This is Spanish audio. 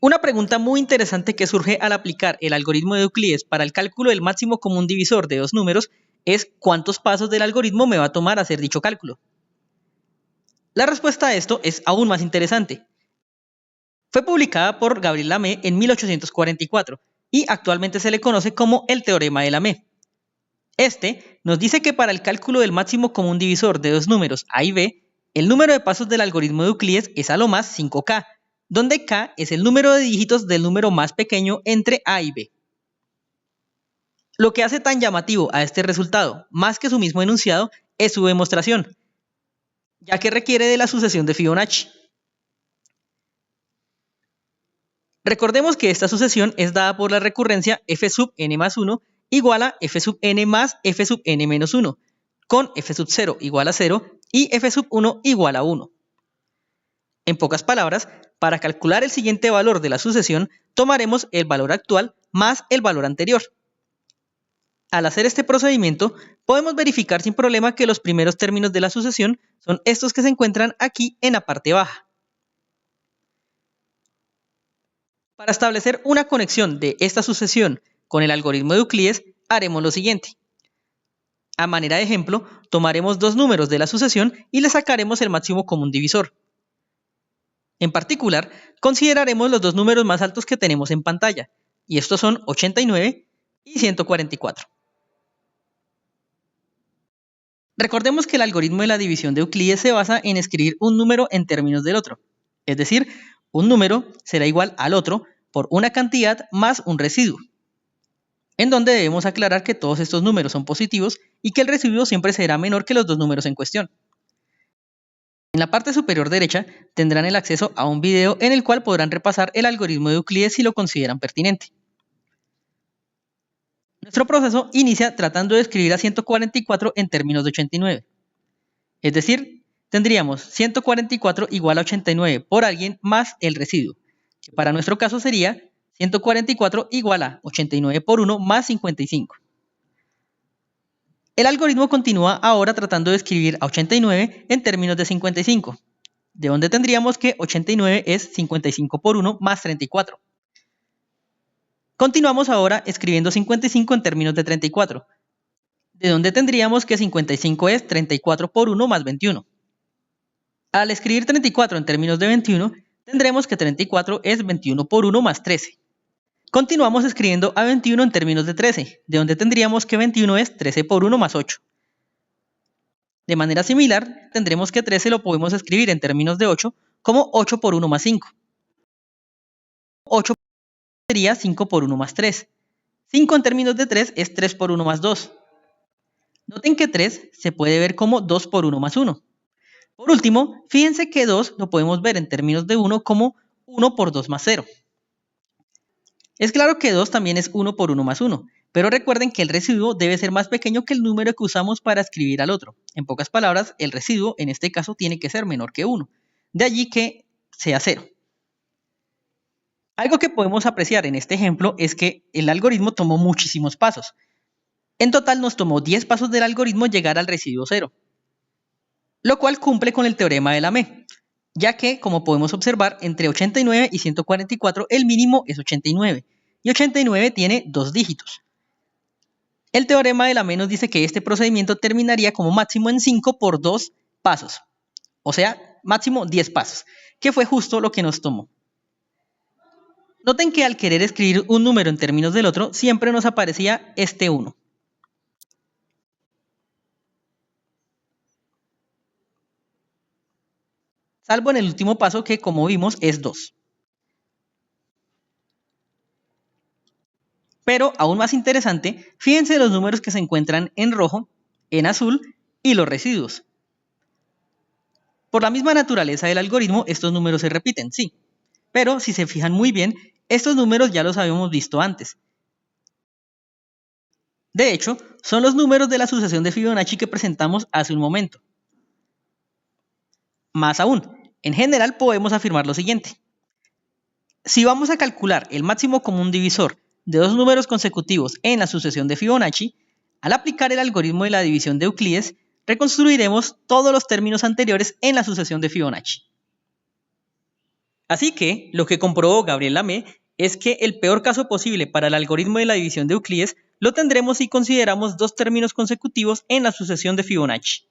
Una pregunta muy interesante que surge al aplicar el algoritmo de Euclides para el cálculo del máximo común divisor de dos números es ¿cuántos pasos del algoritmo me va a tomar hacer dicho cálculo? La respuesta a esto es aún más interesante. Fue publicada por Gabriel Lamé en 1844 y actualmente se le conoce como el teorema de Lamé. Este nos dice que para el cálculo del máximo común divisor de dos números A y B, el número de pasos del algoritmo de Euclides es a lo más 5K, donde K es el número de dígitos del número más pequeño entre A y B. Lo que hace tan llamativo a este resultado, más que su mismo enunciado, es su demostración, ya que requiere de la sucesión de Fibonacci. Recordemos que esta sucesión es dada por la recurrencia f sub n más 1 igual a f sub n más f sub n menos 1, con f sub 0 igual a 0 y f sub 1 igual a 1. En pocas palabras, para calcular el siguiente valor de la sucesión, tomaremos el valor actual más el valor anterior. Al hacer este procedimiento, podemos verificar sin problema que los primeros términos de la sucesión son estos que se encuentran aquí en la parte baja. Para establecer una conexión de esta sucesión con el algoritmo de Euclides, haremos lo siguiente. A manera de ejemplo, tomaremos dos números de la sucesión y le sacaremos el máximo común divisor. En particular, consideraremos los dos números más altos que tenemos en pantalla, y estos son 89 y 144. Recordemos que el algoritmo de la división de Euclides se basa en escribir un número en términos del otro, es decir, un número será igual al otro por una cantidad más un residuo, en donde debemos aclarar que todos estos números son positivos y que el residuo siempre será menor que los dos números en cuestión. En la parte superior derecha tendrán el acceso a un video en el cual podrán repasar el algoritmo de Euclides si lo consideran pertinente. Nuestro proceso inicia tratando de escribir a 144 en términos de 89. Es decir, tendríamos 144 igual a 89 por alguien más el residuo, que para nuestro caso sería 144 igual a 89 por 1 más 55. El algoritmo continúa ahora tratando de escribir a 89 en términos de 55, de donde tendríamos que 89 es 55 por 1 más 34. Continuamos ahora escribiendo 55 en términos de 34, de donde tendríamos que 55 es 34 por 1 más 21. Al escribir 34 en términos de 21, tendremos que 34 es 21 por 1 más 13. Continuamos escribiendo a 21 en términos de 13, de donde tendríamos que 21 es 13 por 1 más 8. De manera similar, tendremos que 13 lo podemos escribir en términos de 8 como 8 por 1 más 5. 8 sería 5 por 1 más 3. 5 en términos de 3 es 3 por 1 más 2. Noten que 3 se puede ver como 2 por 1 más 1. Por último, fíjense que 2 lo podemos ver en términos de 1 como 1 por 2 más 0. Es claro que 2 también es 1 por 1 más 1, pero recuerden que el residuo debe ser más pequeño que el número que usamos para escribir al otro. En pocas palabras, el residuo en este caso tiene que ser menor que 1. De allí que sea 0. Algo que podemos apreciar en este ejemplo es que el algoritmo tomó muchísimos pasos. En total nos tomó 10 pasos del algoritmo llegar al residuo 0, lo cual cumple con el teorema de Lamé, ya que, como podemos observar, entre 89 y 144 el mínimo es 89, y 89 tiene dos dígitos. El teorema de Lamé nos dice que este procedimiento terminaría como máximo en 5 por 2 pasos, o sea, máximo 10 pasos, que fue justo lo que nos tomó. Noten que al querer escribir un número en términos del otro, siempre nos aparecía este 1. Salvo en el último paso que, como vimos, es 2. Pero, aún más interesante, fíjense los números que se encuentran en rojo, en azul y los residuos. Por la misma naturaleza del algoritmo, estos números se repiten, sí. Pero, si se fijan muy bien, estos números ya los habíamos visto antes. De hecho, son los números de la sucesión de Fibonacci que presentamos hace un momento. Más aún, en general podemos afirmar lo siguiente. Si vamos a calcular el máximo común divisor de dos números consecutivos en la sucesión de Fibonacci, al aplicar el algoritmo de la división de Euclides, reconstruiremos todos los términos anteriores en la sucesión de Fibonacci. Así que lo que comprobó Gabriel Lamé es que el peor caso posible para el algoritmo de la división de Euclides lo tendremos si consideramos dos términos consecutivos en la sucesión de Fibonacci.